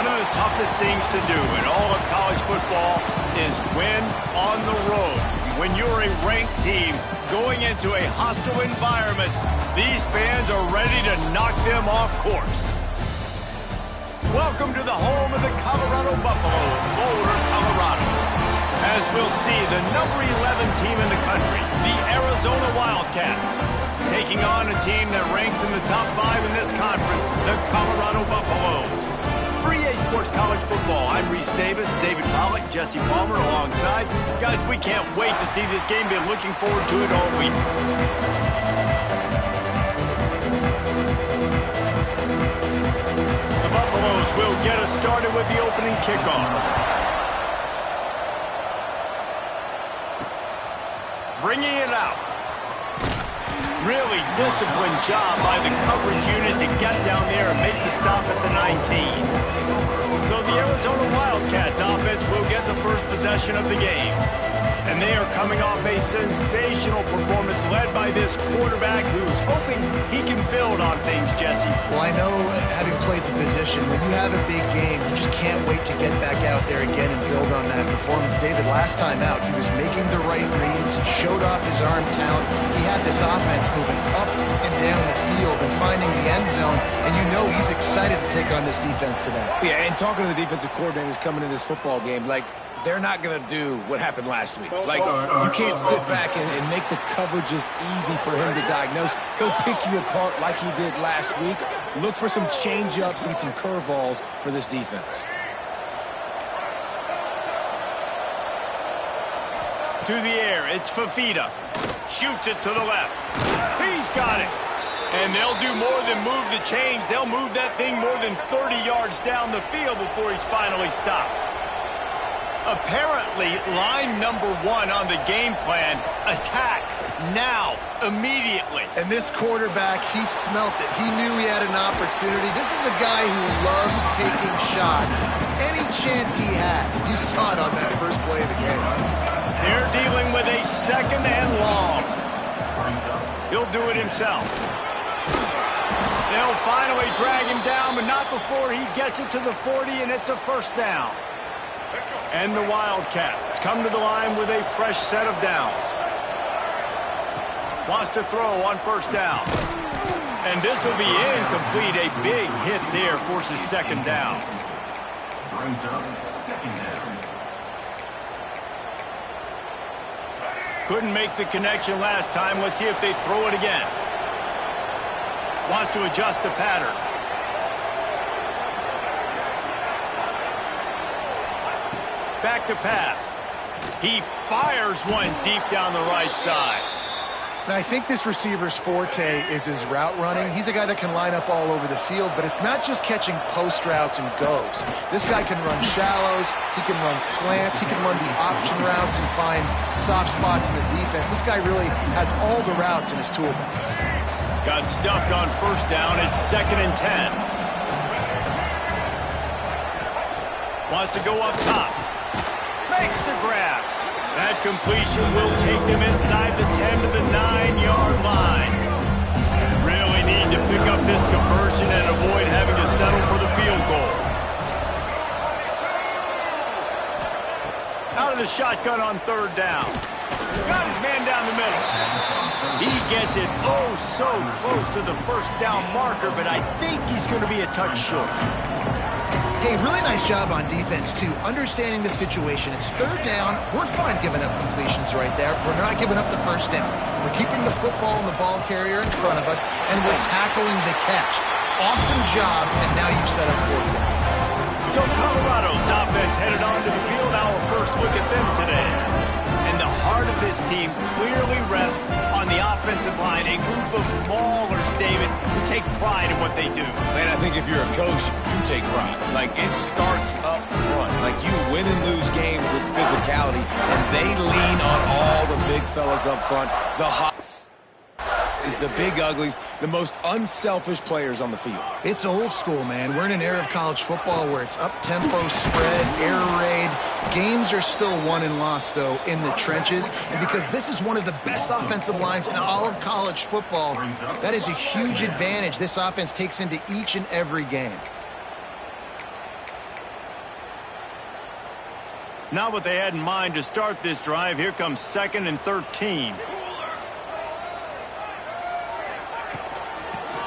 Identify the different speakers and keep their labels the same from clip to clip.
Speaker 1: One of the toughest things to do in all of college football is win on the road. When you're a ranked team going into a hostile environment, these fans are ready to knock them off course. Welcome to the home of the Colorado Buffaloes, Boulder, Colorado. As we'll see, the number 11 team in the country, the Arizona Wildcats, taking on a team that ranks in the top 5 in this conference, the Colorado Buffaloes. For EA Sports College Football, I'm Reese Davis, David Pollack, Jesse Palmer alongside. Guys, we can't wait to see this game. Been looking forward to it all week. The Buffaloes will get us started with the opening kickoff. Bringing it out. Really disciplined job by the coverage unit to get down there and make the stop at the 19. So the Arizona Wildcats offense will get the first possession of the game. And they are coming off a sensational performance led by this quarterback who's hoping he can build on things, Jesse.
Speaker 2: Well, I know, having played the position, when you have a big game, you just can't wait to get back out there again and build on that performance. David, last time out, he was making the right reads, showed off his arm talent. He had this offense moving up and down the field and finding the end zone, and you know he's excited to take on this defense today.
Speaker 3: Yeah, and talking to the defensive coordinators coming in this football game, like, they're not going to do what happened last week. Like, you can't sit back and make the coverages easy for him to diagnose. He'll pick you apart like he did last week. Look for some change-ups and some curveballs for this defense.
Speaker 1: To the air, it's Fafita. Shoots it to the left. He's got it. And they'll do more than move the chains. They'll move that thing more than 30 yards down the field before he's finally stopped. Apparently, line number 1 on the game plan, attack, now, immediately.
Speaker 2: And this quarterback, he smelt it. He knew he had an opportunity. This is a guy who loves taking shots. Any chance he has. You saw it on that first play of the game.
Speaker 1: They're dealing with a second and long. He'll do it himself. They'll finally drag him down, but not before he gets it to the 40, and it's a first down. And the Wildcats come to the line with a fresh set of downs. Wants to throw on first down. And this will be incomplete. A big hit there forces second down.
Speaker 4: Brings up second down.
Speaker 1: Couldn't make the connection last time. Let's see if they throw it again. Wants to adjust the pattern. Back to pass. He fires one deep down the right side.
Speaker 2: And I think this receiver's forte is his route running. He's a guy that can line up all over the field, but it's not just catching post routes and goes. This guy can run shallows, he can run slants, he can run the option routes and find soft spots in the defense. This guy really has all the routes in his toolbox.
Speaker 1: Got stuffed on first down. It's 2nd and 10. Wants to go up top. Makes the grab. That completion will take them inside the 10 to the 9-yard line. Really need to pick up this conversion and avoid having to settle for the field goal. Out of the shotgun on third down. Got his man down the middle. He gets it oh so close to the first down marker, but I think he's going to be a touch short.
Speaker 2: Hey, really nice job on defense, too, understanding the situation. It's third down. We're fine giving up completions right there. We're not giving up the first down. We're keeping the football and the ball carrier in front of us, and we're tackling the catch. Awesome job, and now you've set up fourth down.
Speaker 1: So Colorado's offense headed onto the field. Our first look at them today. And the heart of this team clearly rests on the offensive line. A group of maulers, David, who take pride in what they do.
Speaker 3: Man, I think if you're a coach, you take pride. Like, it starts up front. Like, you win and lose games with physicality, and they lean on all the big fellas up front. The hot is the big uglies, the most unselfish players on the field.
Speaker 2: It's old school, man. We're in an era of college football where it's up-tempo, spread, air raid. Games are still won and lost, though, in the trenches. And because this is one of the best offensive lines in all of college football, that is a huge advantage this offense takes into each and every game.
Speaker 1: Not what they had in mind to start this drive. Here comes 2nd and 13.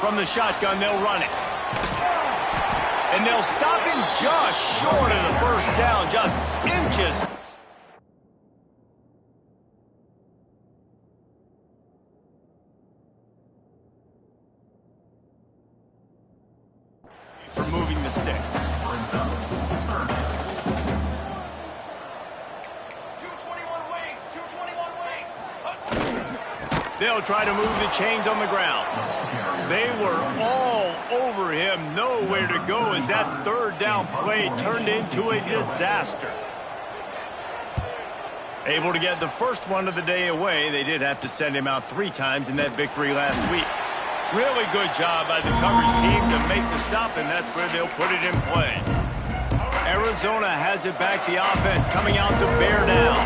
Speaker 1: From the shotgun, they'll run it. And they'll stop him just short of the first down, just inches. For moving the sticks. They'll try to move the chains on the ground. They were all over him, nowhere to go as that 3rd down play turned into a disaster. Able to get the first one of the day away. They did have to send him out 3 times in that victory last week. Really good job by the coverage team to make the stop, and that's where they'll put it in play. Arizona has it back, the offense coming out to bear down.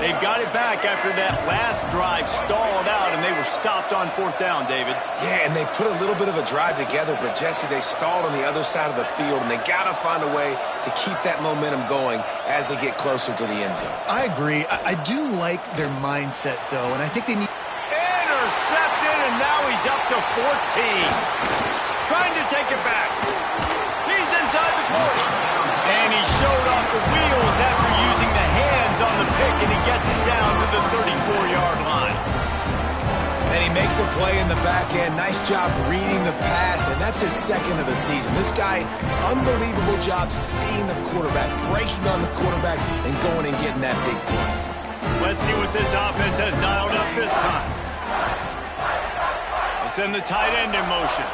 Speaker 1: They've got it back after that last drive stalled out, and they were stopped on 4th down, David.
Speaker 3: Yeah, and they put a little bit of a drive together, but, Jesse, they stalled on the other side of the field, and they got to find a way to keep that momentum going as they get closer to the end zone.
Speaker 2: I agree. I do like their mindset, though, and I think they need...
Speaker 1: Intercepted, and now he's up to 14. Trying to take it back. He's inside the 40. And he showed off the wheels after using the hands on the pick, and he gets it down to the 34-yard line.
Speaker 3: And he makes a play in the back end. Nice job reading the pass, and that's his 2nd of the season. This guy, unbelievable job seeing the quarterback, breaking on the quarterback, and going and getting that big play.
Speaker 1: Let's see what this offense has dialed up this time. They send the tight end in motion.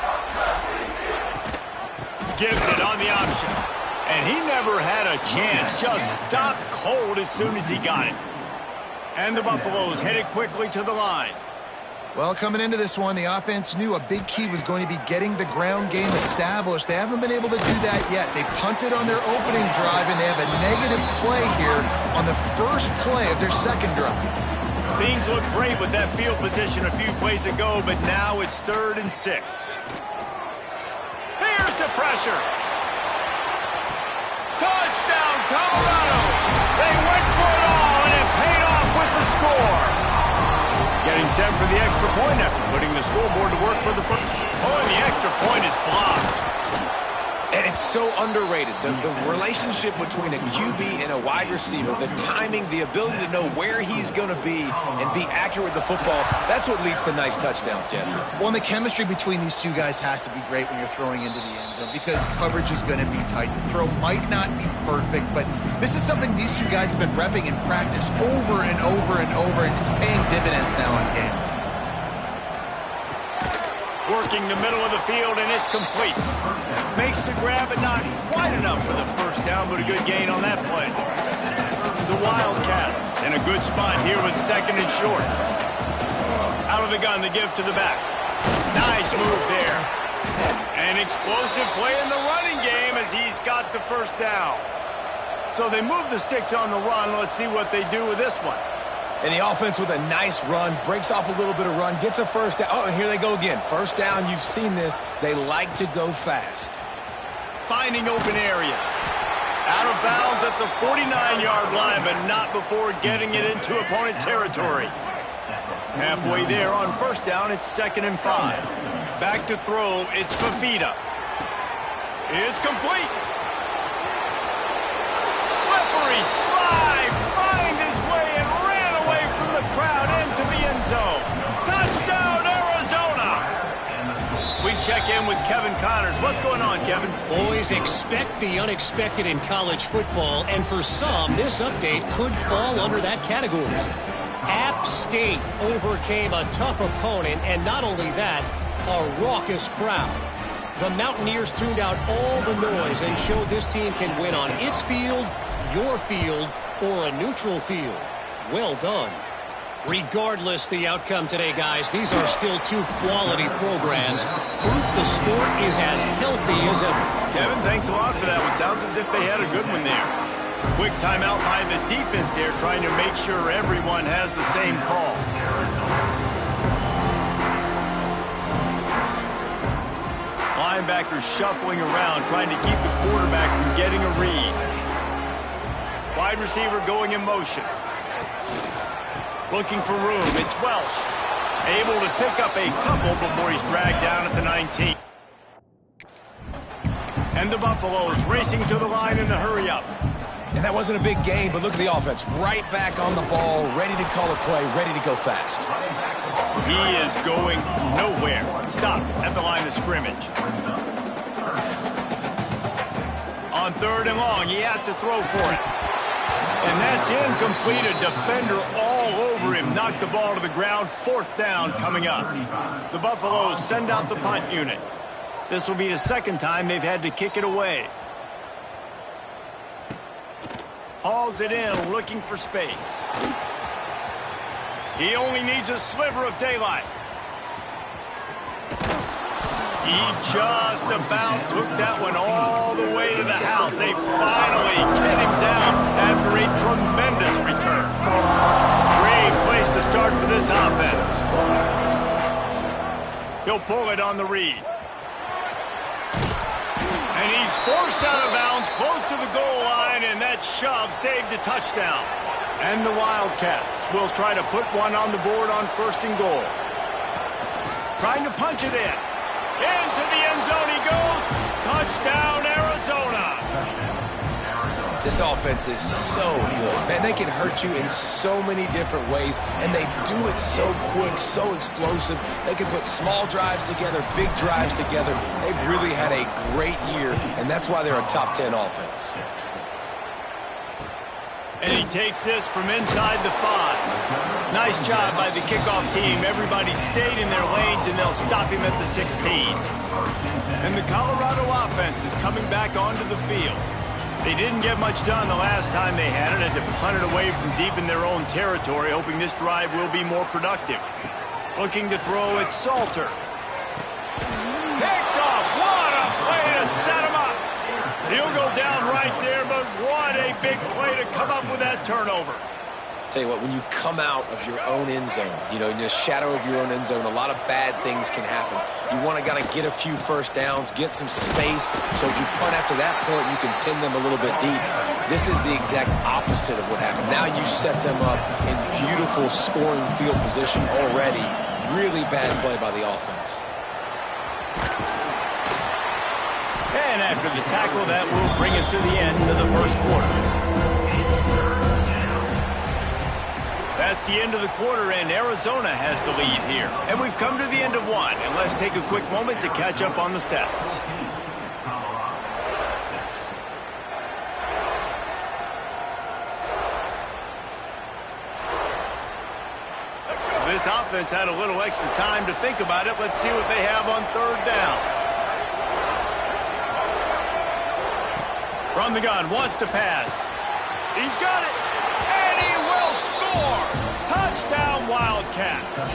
Speaker 1: Gives it on the option. And he never had a chance. Just stopped cold as soon as he got it. And the Buffaloes headed quickly to the line.
Speaker 2: Well, coming into this one, the offense knew a big key was going to be getting the ground game established. They haven't been able to do that yet. They punted on their opening drive, and they have a negative play here on the first play of their 2nd drive.
Speaker 1: Things look great with that field position a few plays ago, but now it's 3rd and 6. Here's the pressure. Touchdown, Colorado! They went for it all, and it paid off with the score. Getting set for the extra point after putting the scoreboard to work for the first. Oh, and the extra point is blocked.
Speaker 3: And it's so underrated. The relationship between a QB and a wide receiver, the timing, the ability to know where he's going to be and be accurate with the football, that's what leads to nice touchdowns, Jesse.
Speaker 2: Well, and the chemistry between these two guys has to be great when you're throwing into the end zone because coverage is going to be tight. The throw might not be perfect, but this is something these two guys have been repping in practice over and over and over, and it's paying dividends now in game.
Speaker 1: Working the middle of the field, and it's complete. Makes the grab, but not quite enough for the first down, but a good gain on that play. The Wildcats in a good spot here with 2nd and short. Out of the gun to give to the back. Nice move there. An explosive play in the running game as he's got the first down. So they move the sticks on the run. Let's see what they do with this one.
Speaker 3: And the offense with a nice run, breaks off a little bit of run, gets a first down. Oh, and here they go again. First down, you've seen this. They like to go fast.
Speaker 1: Finding open areas. Out of bounds at the 49-yard line, but not before getting it into opponent territory. Halfway there on first down, it's 2nd and 5. Back to throw, it's Fafita. It's complete. Slippery slide, find his way and ran away from the crowd into the end zone. Touchdown, Arizona! We check in with Kevin Connors. What's going on, Kevin?
Speaker 5: Always expect the unexpected in college football, and for some, this update could fall under that category. App State overcame a tough opponent, and not only that, a raucous crowd. The Mountaineers tuned out all the noise and showed this team can win on its field, your field, or a neutral field. Well done. Regardless the outcome today, guys, these are still two quality programs. Proof the sport is as healthy as ever.
Speaker 1: Kevin, thanks a lot for that one. Sounds as if they had a good one there. Quick timeout by the defense there, trying to make sure everyone has the same call. Linebackers shuffling around, trying to keep the quarterback from getting a read. wide receiver going in motion. Looking for room. It's Welsh. Able to pick up a couple before he's dragged down at the 19. And the Buffaloes racing to the line in a hurry-up.
Speaker 3: And that wasn't a big gain, but look at the offense. Right back on the ball, ready to call a play, ready to go fast.
Speaker 1: He is going nowhere. Stop at the line of scrimmage. On 3rd and long, he has to throw for it. And that's incomplete. A defender all over him. Knocked the ball to the ground. 4th down coming up. The Buffaloes send out the punt unit. This will be the 2nd time they've had to kick it away. Hauls it in, looking for space. He only needs a sliver of daylight. He just about took that one all the way to the house. They finally get him down after a tremendous return. Great place to start for this offense. He'll pull it on the read. And he's forced out of bounds close to the goal line, and that shove saved a touchdown. And the Wildcats will try to put one on the board on 1st and goal. Trying to punch it in. Into the end zone he goes. Touchdown, Arizona.
Speaker 3: This offense is so good. Man, they can hurt you in so many different ways, and they do it so quick, so explosive. They can put small drives together, big drives together. They've really had a great year, and that's why they're a top 10 offense.
Speaker 1: And he takes this from inside the 5. Nice job by the kickoff team. Everybody stayed in their lanes, and they'll stop him at the 16. And the Colorado offense is coming back onto the field. They didn't get much done the last time they had it. Had to punt it away from deep in their own territory, hoping this drive will be more productive. Looking to throw it, Salter. Picked off. What a play to set him up. He'll go down right there, but what a big play to come up with that turnover.
Speaker 3: Tell you what, when you come out of your own end zone, you know, in the shadow of your own end zone, a lot of bad things can happen. You want to kind of get a few first downs, get some space, so if you punt after that point, you can pin them a little bit deep. This is the exact opposite of what happened. Now you set them up in beautiful scoring field position already. Really bad play by the offense.
Speaker 1: And after the tackle, that will bring us to the end of the 1st quarter. That's the end of the quarter, and Arizona has the lead here. And we've come to the end of one, and let's take a quick moment to catch up on the stats. This offense had a little extra time to think about it. Let's see what they have on 3rd down. From the gun, wants to pass. He's got it, and he will score. Touchdown, Wildcats.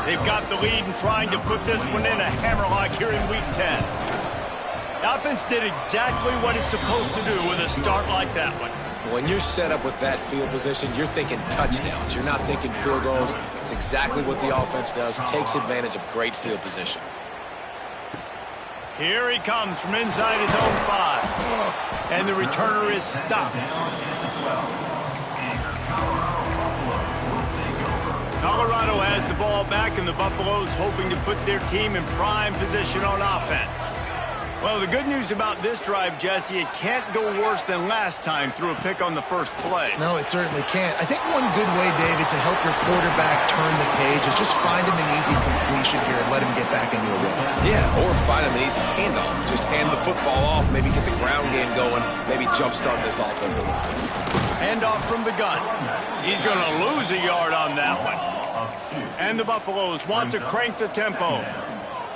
Speaker 1: They've got the lead and trying to put this one in a hammerlock here in Week 10. The offense did exactly what it's supposed to do with a start like that one.
Speaker 3: When you're set up with that field position, you're thinking touchdowns. You're not thinking field goals. It's exactly what the offense does. Takes advantage of great field position.
Speaker 1: Here he comes from inside his own 5. And the returner is stopped. Colorado has the ball back, and the Buffaloes hoping to put their team in prime position on offense. Well, the good news about this drive, Jesse, it can't go worse than last time through a pick on the first play.
Speaker 2: No, it certainly can't. I think one good way, David, to help your quarterback turn the page is just find him an easy completion here and let him get back into a rhythm.
Speaker 3: Yeah, or find him an easy handoff. Just hand the football off, maybe get the ground game going, maybe jumpstart this offense a little bit.
Speaker 1: Handoff from the gun. He's going to lose a yard on that one. And the Buffaloes want to crank the tempo.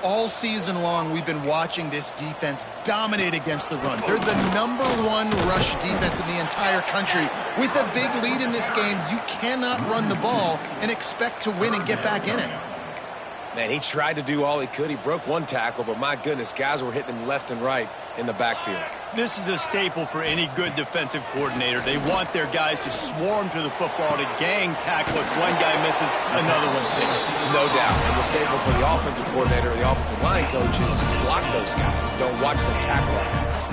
Speaker 2: All season long, we've been watching this defense dominate against the run. They're the #1 rush defense in the entire country. With a big lead in this game, you cannot run the ball and expect to win and get back in it.
Speaker 3: Man, he tried to do all he could. He broke one tackle, but my goodness, guys were hitting him left and right in the backfield.
Speaker 1: This is a staple for any good defensive coordinator. They want their guys to swarm to the football, to gang tackle. If one guy misses, another one's there.
Speaker 3: No doubt. And the staple for the offensive coordinator or the offensive line coach is block those guys. Don't watch them tackle our guys.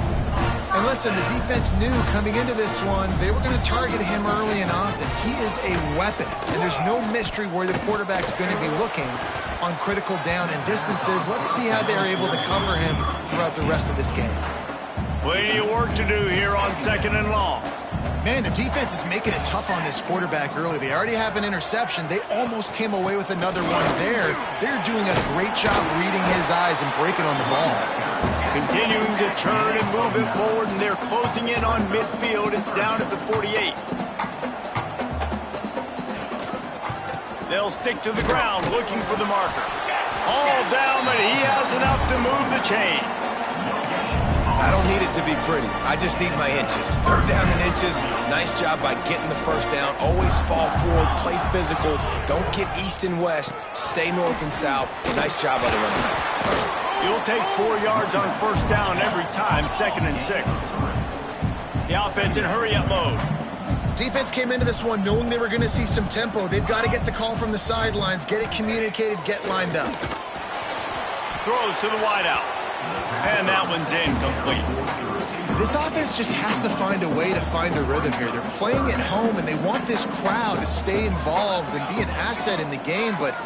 Speaker 2: And listen, the defense knew coming into this one, they were going to target him early and often. He is a weapon, and there's no mystery where the quarterback's going to be looking on critical down and distances. Let's see how they're able to cover him throughout the rest of this game.
Speaker 1: Plenty of work to do here on 2nd and long.
Speaker 2: Man, the defense is making it tough on this quarterback early. They already have an interception. They almost came away with another one there. They're doing a great job reading his eyes and breaking on the ball.
Speaker 1: Continuing to turn and move it forward, and they're closing in on midfield. It's down at the 48. They'll stick to the ground looking for the marker. All down, but he has enough to move the chains.
Speaker 3: I don't need it to be pretty. I just need my inches. 3rd down and inches. Nice job by getting the 1st down. Always fall forward, play physical. Don't get east and west. Stay north and south. Nice job by the running back.
Speaker 1: You'll take 4 yards on 1st down every time, 2nd and 6. The offense in hurry-up mode.
Speaker 2: Defense came into this one knowing they were going to see some tempo. They've got to get the call from the sidelines, get it communicated, get lined up.
Speaker 1: Throws to the wideout. And that one's incomplete.
Speaker 2: This offense just has to find a way to find a rhythm here. They're playing at home, and they want this crowd to stay involved and be an asset in the game, but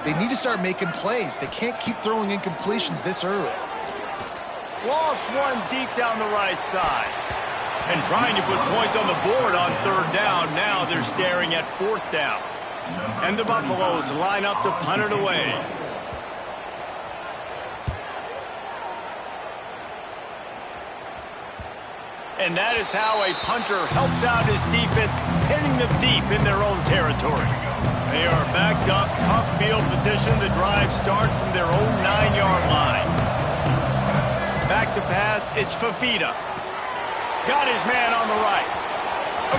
Speaker 2: they need to start making plays. They can't keep throwing incompletions this early.
Speaker 1: Lost one deep down the right side. And trying to put points on the board on 3rd down. Now they're staring at 4th down. And the Buffaloes line up to punt it away. And that is how a punter helps out his defense, hitting them deep in their own territory. They are backed up, tough field position. The drive starts from their own 9-yard line. Back to pass, it's Fafita. Got his man on the right.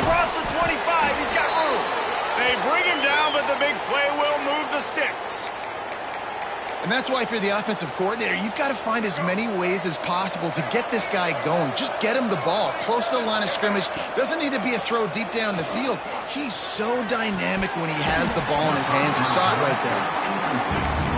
Speaker 1: Across the 25, he's got room. They bring him down, but the big play will move the sticks.
Speaker 2: And that's why if you're the offensive coordinator, you've got to find as many ways as possible to get this guy going. Just get him the ball close to the line of scrimmage. Doesn't need to be a throw deep down the field. He's so dynamic when he has the ball in his hands. You saw it right there.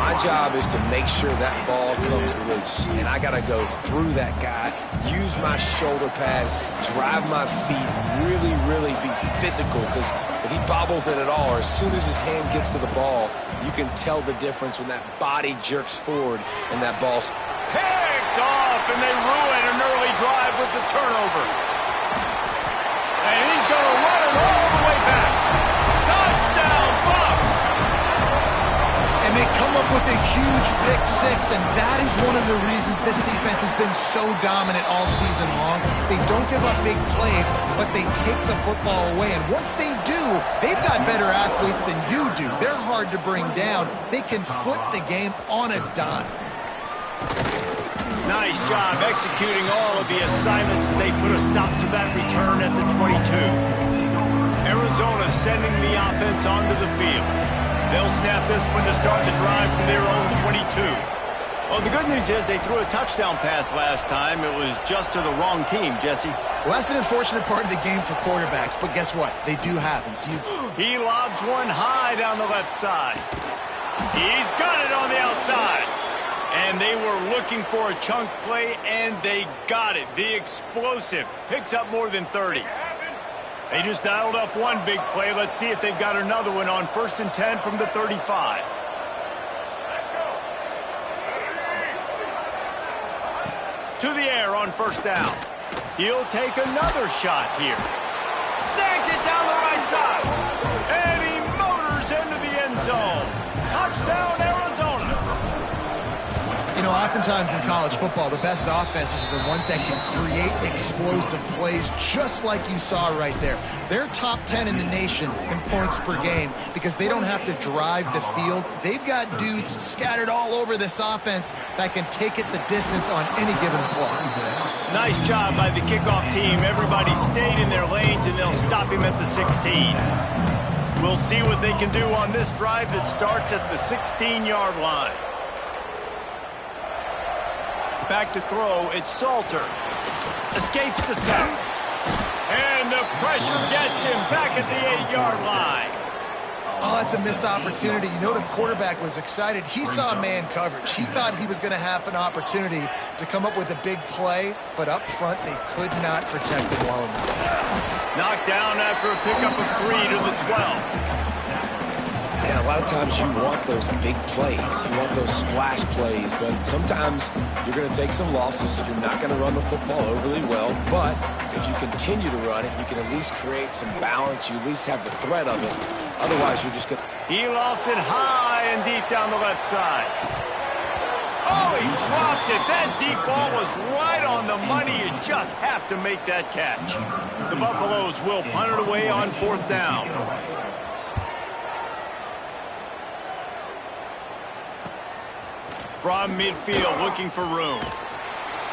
Speaker 3: My job is to make sure that ball comes loose, and I got to go through that guy, use my shoulder pad, drive my feet, really be physical, because if he bobbles it at all, or as soon as his hand gets to the ball, you can tell the difference when that body jerks forward and that ball's
Speaker 1: picked off, and they ruin an early drive with the turnover. And he's going to run it all the way back. Touchdown, Bucks!
Speaker 2: And they come up with a huge pick 6, and that is one of the reasons this defense has been so dominant all season long. They don't give up big plays, but they take the football away. And once they do, they've got better athletes than you do. They're hard to bring down. They can flip the game on a dime.
Speaker 1: Nice job executing all of the assignments as they put a stop to that return at the 22. Arizona sending the offense onto the field. They'll snap this one to start the drive from their own 22. Well, the good news is they threw a touchdown pass last time. It was just to the wrong team, Jesse.
Speaker 2: Well, that's an unfortunate part of the game for quarterbacks, but guess what? They do happen. So
Speaker 1: he lobs one high down the left side. He's got it on the outside. And they were looking for a chunk play, and they got it. The explosive picks up more than 30. They just dialed up one big play. Let's see if they've got another one on 1st and 10 from the 35. To the air on 1st down. He'll take another shot here. Snags it down the right side. And he motors into the end zone. Touchdown, Arizona.
Speaker 2: You know, oftentimes in college football, the best offenses are the ones that can create explosive plays, just like you saw right there. They're top 10 in the nation in points per game because they don't have to drive the field. They've got dudes scattered all over this offense that can take it the distance on any given play.
Speaker 1: Nice job by the kickoff team. Everybody stayed in their lanes, and they'll stop him at the 16. We'll see what they can do on this drive that starts at the 16-yard line. Back to throw, it's Salter. Escapes the sack. And the pressure gets him back at the 8-yard line.
Speaker 2: Oh, that's a missed opportunity. You know the quarterback was excited. He saw man coverage. He thought he was going to have an opportunity to come up with a big play, but up front they could not protect him well enough.
Speaker 1: Knocked down after a pickup of 3 to the 12.
Speaker 3: And a lot of times you want those big plays. You want those splash plays, but sometimes you're going to take some losses. You're not going to run the football overly well, but if you continue to run it, you can at least create some balance. You at least have the threat of it. Otherwise, you're just going to...
Speaker 1: He lofts it high and deep down the left side. Oh, he dropped it. That deep ball was right on the money. You just have to make that catch. The Buffaloes will punt it away on 4th down. From midfield, looking for room.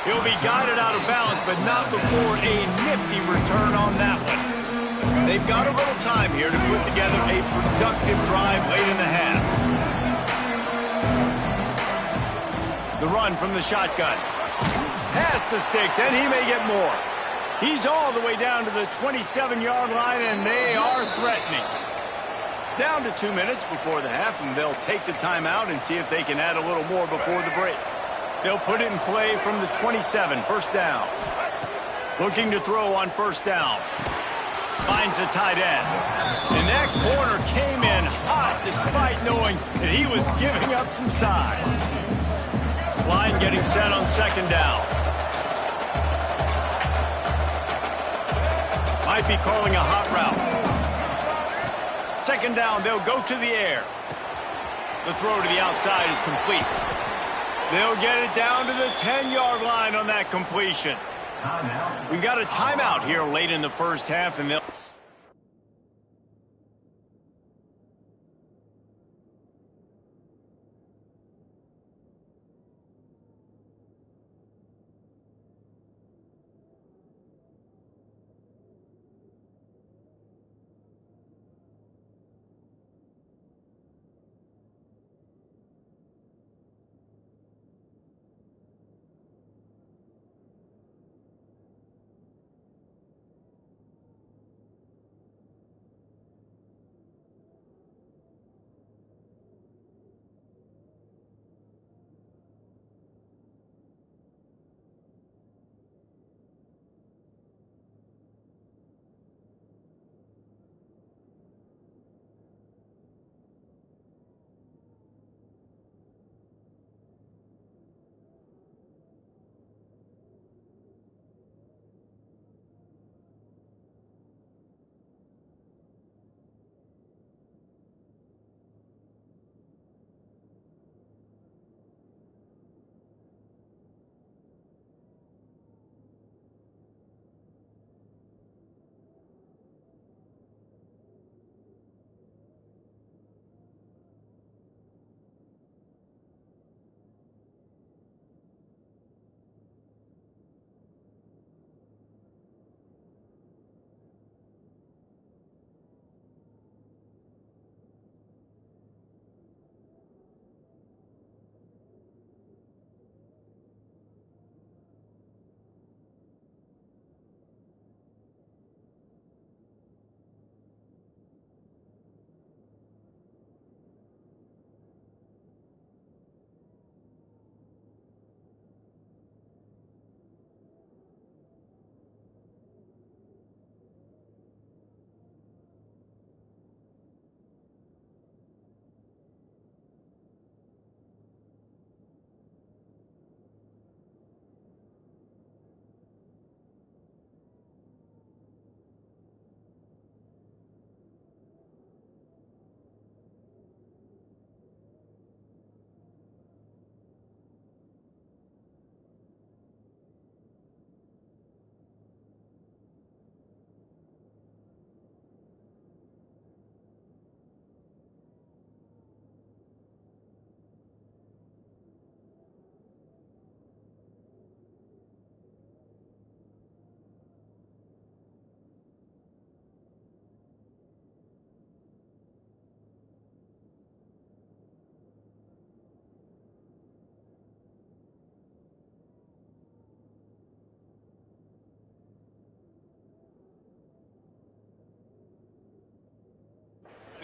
Speaker 1: He'll be guided out of bounds, but not before a nifty return on that one. They've got a little time here to put together a productive drive late in the half. The run from the shotgun. Past the sticks, and he may get more. He's all the way down to the 27-yard line, and they are threatening. Down to 2 minutes before the half, and they'll take the timeout and see if they can add a little more before the break. They'll put it in play from the 27, 1st down. Looking to throw on 1st down. Finds the tight end. And that corner came in hot despite knowing that he was giving up some size. Line getting set on 2nd down. Might be calling a hot route. 2nd down, they'll go to the air. The throw to the outside is complete. They'll get it down to the 10-yard line on that completion. We've got a timeout here late in the 1st half, and they'll...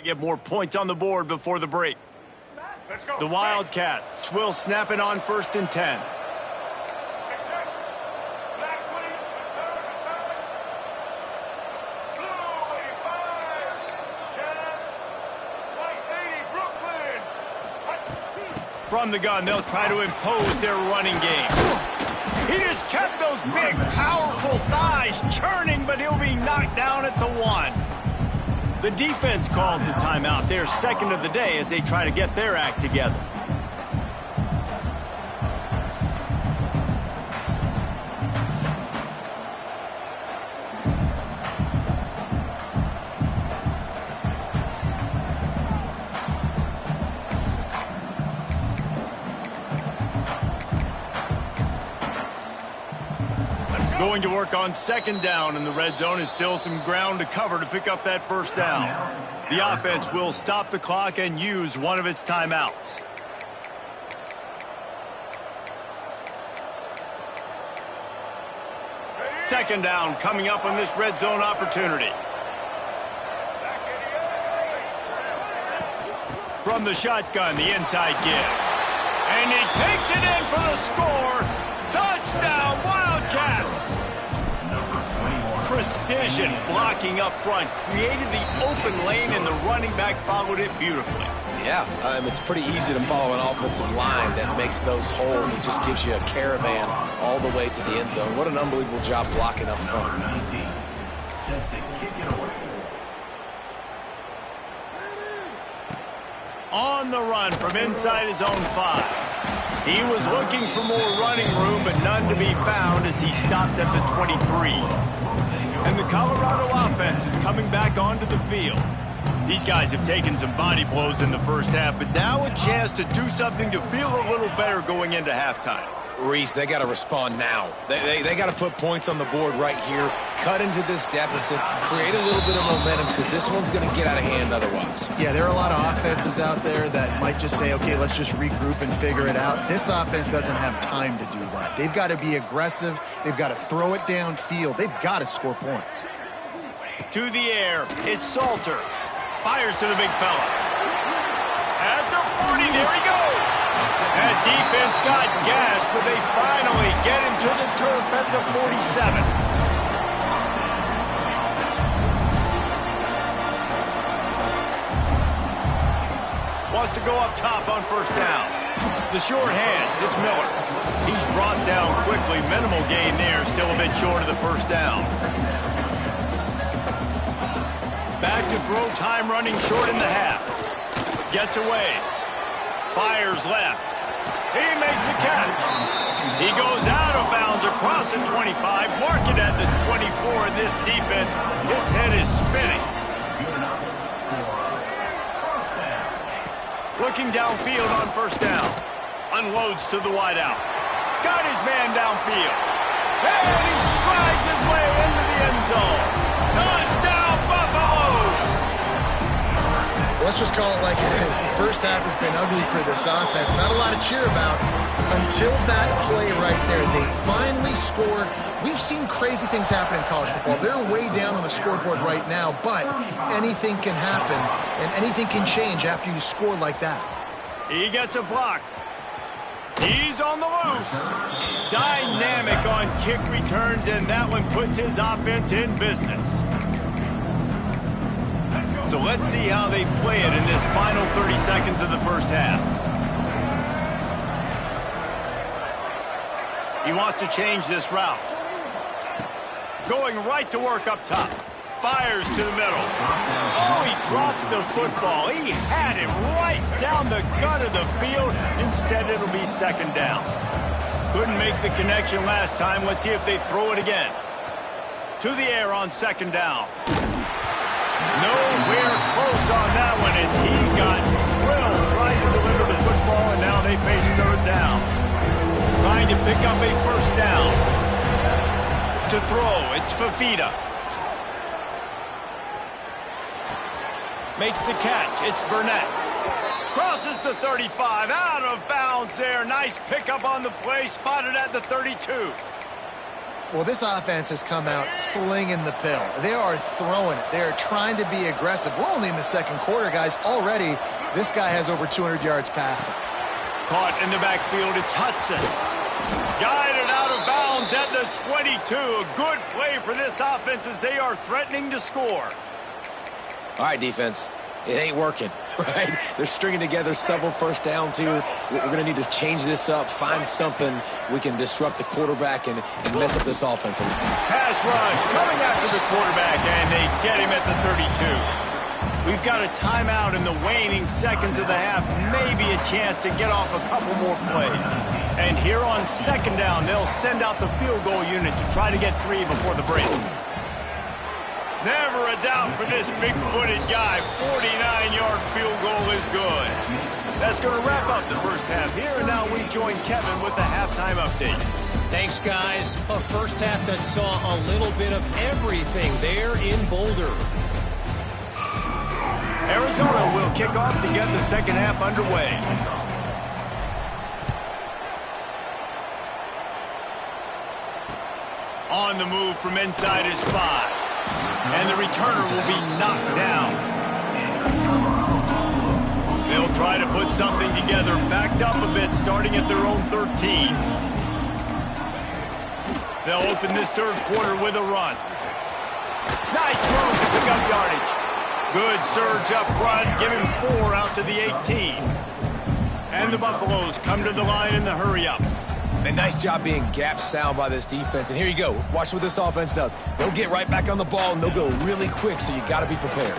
Speaker 1: get more points on the board before the break. The Wildcats will snap it on 1st and 10. From the gun, they'll try to impose their running game. He just kept those big, powerful thighs churning, but he'll be knocked down at the 1. The defense calls the timeout. Their second of the day as they try to get their act together. Going to work on 2nd down, and the red zone is still some ground to cover to pick up that 1st down. The offense will stop the clock and use one of its timeouts. Second down coming up on this red zone opportunity. From the shotgun, the inside give. And he takes it in for the score. Touchdown, Wildcats! Precision blocking up front created the open lane, and the running back followed it beautifully.
Speaker 3: Yeah, it's pretty easy to follow an offensive line that makes those holes. It just gives you a caravan all the way to the end zone. What an unbelievable job blocking up front.
Speaker 4: Set to kick it away.
Speaker 1: On the run from inside his own 5. He was looking for more running room, but none to be found as he stopped at the 23. And the Colorado offense is coming back onto the field. These guys have taken some body blows in the first half, but now a chance to do something to feel a little better going into halftime.
Speaker 3: Reese, they got to respond now. They got to put points on the board right here, cut into this deficit, create a little bit of momentum, because this one's going to get out of hand otherwise.
Speaker 2: Yeah, there are a lot of offenses out there that might just say, okay, let's just regroup and figure it out. This offense doesn't have time to do that. They've got to be aggressive. They've got to throw it downfield. They've got to score points.
Speaker 1: To the air, it's Salter. Fires to the big fella. At the 40, there he goes. That defense got gassed, but they finally get him to the turf at the 47. Wants to go up top on 1st down. The short hands, it's Miller. He's brought down quickly. Minimal gain there, still a bit short of the 1st down. Back to throw, time running short in the half. Gets away. Fires left. He makes the catch. He goes out of bounds across the 25, mark it at the 24, and this defense, its head is spinning. Looking downfield on 1st down. Unloads to the wideout. Got his man downfield. And he strides his way into the end zone. Touchdown, Buffaloes!
Speaker 2: Let's just call it like it is. The first half has been ugly for this offense. Not a lot to cheer about until that play right there. They finally scored. We've seen crazy things happen in college football. They're way down on the scoreboard right now, but anything can happen, and anything can change after you score like that.
Speaker 1: He gets a block. He's on the loose. Dynamic on kick returns, and that one puts his offense in business. So let's see how they play it in this final 30 seconds of the first half. He wants to change this route. Going right to work up top. Fires to the middle. Oh, he drops the football. He had him right down the gut of the field. Instead, it'll be 2nd down. Couldn't make the connection last time. Let's see if they throw it again. To the air on 2nd down. Nowhere close on that one as he got drilled trying to deliver the football, and now they face 3rd down. Trying to pick up a 1st down. To throw, it's Fafita. Makes the catch, it's Burnett. Crosses the 35, out of bounds there. Nice pickup on the play, spotted at the 32.
Speaker 2: Well, this offense has come out slinging the pill. They are throwing it. They are trying to be aggressive. We're only in the second quarter, guys. Already, this guy has over 200 yards passing.
Speaker 1: Caught in the backfield, it's Hudson. Guided out of bounds at the 22. A good play for this offense as they are threatening to score.
Speaker 3: All right, defense. It ain't working, right? They're stringing together several first downs here. We're going to need to change this up, find something we can disrupt the quarterback and mess up this offense.
Speaker 1: Pass rush coming after the quarterback, and they get him at the 32. We've got a timeout in the waning seconds of the half, maybe a chance to get off a couple more plays. And here on second down, they'll send out the field goal unit to try to get 3 before the break. Never a doubt for this big-footed guy. 49-yard field goal is good. That's going to wrap up the first half here, and now we join Kevin with the halftime update.
Speaker 5: Thanks, guys. A first half that saw a little bit of everything there in Boulder.
Speaker 1: Arizona will kick off to get the second half underway. On the move from inside his 5. And the returner will be knocked down. They'll try to put something together, backed up a bit, starting at their own 13. They'll open this third quarter with a run. Nice move to pick up yardage. Good surge up front, give him 4 out to the 18. And the Buffaloes come to the line in the hurry-up.
Speaker 3: And nice job being gap sound by this defense. And here you go. Watch what this offense does. They'll get right back on the ball, and they'll go really quick, so you got to be prepared.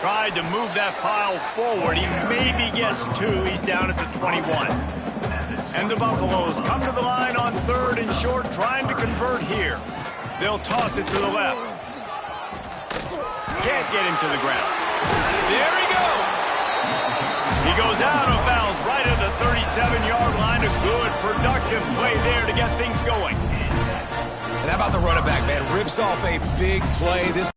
Speaker 1: Tried to move that pile forward. He maybe gets 2. He's down at the 21. And the Buffaloes come to the line on third and short, trying to convert here. They'll toss it to the left. Can't get him to the ground. There he goes. He goes out of bounds right at the 37-yard line. A good, productive play there to get things going.
Speaker 3: And how about the running back, man? Rips off a big play. This